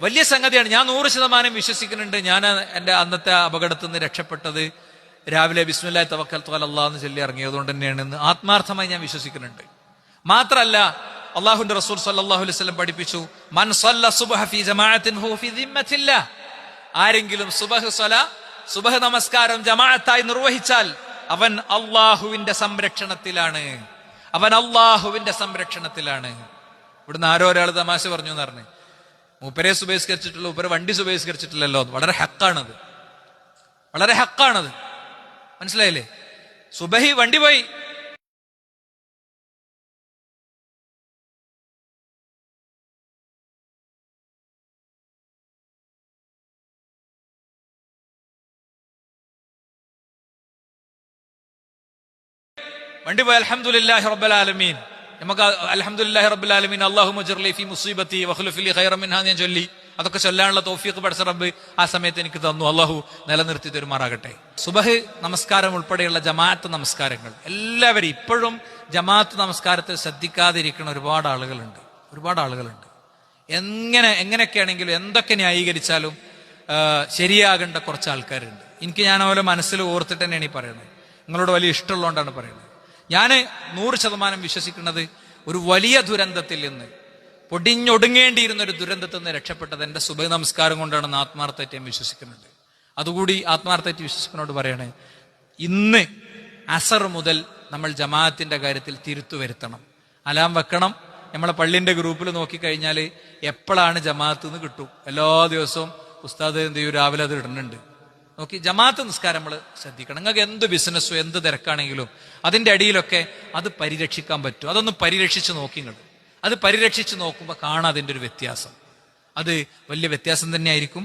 വലിയ സംഗതിയാണ്. ഞാൻ 100% വിശ്വസിക്കുന്നുണ്ട്. ഞാൻ എന്റെ അന്നത്തെ അപകടത്തിൽ നിന്ന് രക്ഷപ്പെട്ടത് രാവിലെ ബിസ്മില്ലാഹി തവക്കൽതു അലല്ലാഹ് എന്ന് ചൊല്ലി ഇറങ്ങിയതുകൊണ്ട് തന്നെയാണെന്ന് ആത്മാർത്ഥമായി ഞാൻ വിശ്വസിക്കുന്നുണ്ട്. മാത്രല്ല, അള്ളാഹുവിന്റെ റസൂൽ സല്ലല്ലാഹു അലൈഹി വസല്ലം പഠിപ്പിച്ചു, മൻ സല്ല സുബ്ഹ ഫീ ജമാഅത്തിൻ ഹുവ ഫീ ദിമ്മത്തില്ലാഹ്. ആരെങ്കിലും സുബഹ് നമസ്കാരം ജമാഅത്തായി നിർവഹിച്ചാൽ അവൻ അള്ളാഹുവിന്റെ സംരക്ഷണത്തിലാണ്. ഇവിടുന്ന് ആരോ ഒരാൾ തമാശ പറഞ്ഞു എന്ന് പറഞ്ഞു, മൂപ്പരെ സുബഹിസ്കരിച്ചിട്ടുള്ള മൂപ്പരെ വണ്ടി സുബഹിസ്കരിച്ചിട്ടില്ലല്ലോ. വളരെ ഹക്കാണത്, വളരെ ഹക്കാണത്. മനസ്സിലായില്ലേ? സുബഹി വണ്ടി പോയി, അൽഹംദുലില്ലാഹി റബ്ബിൽ ആലമീൻ. നമുക്ക് അൽഹംദുലില്ലാഹി റബ്ബിൽ ആലമീൻ അല്ലാഹുമ്മ ജിർലി ഫീ മുസീബത്തി വഖ്ലുഫ് ലി ഖൈറൻ മിൻഹാ ഞാൻ ചൊല്ലി അതൊക്കെ ചൊല്ലാനുള്ള തൗഫീഖ് പടച്ച റബ്ബ് ആ സമയത്ത് എനിക്ക് തന്നു. അള്ളാഹു നിലനിർത്തി തരുമാറാകട്ടെ. സുബഹ് നമസ്കാരം ഉൾപ്പെടെയുള്ള ജമാഅത്ത് നമസ്കാരങ്ങൾ എല്ലാവരും ഇപ്പോഴും ജമാഅത്ത് നമസ്കാരത്തെ ശ്രദ്ധിക്കാതിരിക്കുന്ന ഒരുപാട് ആളുകളുണ്ട്. എങ്ങനെയൊക്കെയാണെങ്കിലും എന്തൊക്കെ ന്യായീകരിച്ചാലും ശരിയാകേണ്ട കുറച്ച് ആൾക്കാരുണ്ട്. ഞാൻ അവരെ മനസ്സിൽ ഓർത്തിട്ട് തന്നെയാണ് ഈ പറയുന്നത്. നിങ്ങളോട് വലിയ ഇഷ്ടമുള്ളതുകൊണ്ടാണ് പറയുന്നത്. ഞാൻ 100% വിശ്വസിക്കുന്നത് ഒരു വലിയ ദുരന്തത്തിൽ നിന്ന്, പൊടിഞ്ഞൊടുങ്ങേണ്ടിയിരുന്ന ഒരു ദുരന്തത്തിൽ നിന്ന് രക്ഷപ്പെട്ടത് എന്റെ സുബഹ് നമസ്കാരം കൊണ്ടാണെന്ന് ആത്മാർത്ഥമായിട്ട് ഞാൻ വിശ്വസിക്കുന്നുണ്ട്. അതുകൂടി ആത്മാർത്ഥമായിട്ട് വിശ്വസിക്കുന്നതോട് പറയണേ, ഇന്ന് അസർ മുതൽ നമ്മൾ ജമാഅത്തിന്റെ കാര്യത്തിൽ തിരുത്തു വരുത്തണം. അലാം വെക്കണം. നമ്മളെ പള്ളിന്റെ ഗ്രൂപ്പിൽ നോക്കിക്കഴിഞ്ഞാൽ എപ്പോഴാണ് ജമാഅത്ത് എന്ന് കിട്ടും. എല്ലാ ദിവസവും ഉസ്താദ് എന്ത് ചെയ്യും, രാവിലെ അത് ഇടുന്നുണ്ട്. നോക്കി ജമാഅത്ത് നിസ്കാരം നമ്മൾ ശ്രദ്ധിക്കണം. നിങ്ങൾക്ക് എന്ത് ബിസിനസ്സോ എന്ത് തിരക്കാണെങ്കിലും അതിന്റെ അടിയിലൊക്കെ അത് പരിരക്ഷിക്കാൻ പറ്റും. അതൊന്ന് പരിരക്ഷിച്ച് നോക്കി. അത് പരിരക്ഷിച്ച് നോക്കുമ്പോൾ കാണാം അതിൻ്റെ ഒരു വ്യത്യാസം. അത് വലിയ വ്യത്യാസം തന്നെയായിരിക്കും.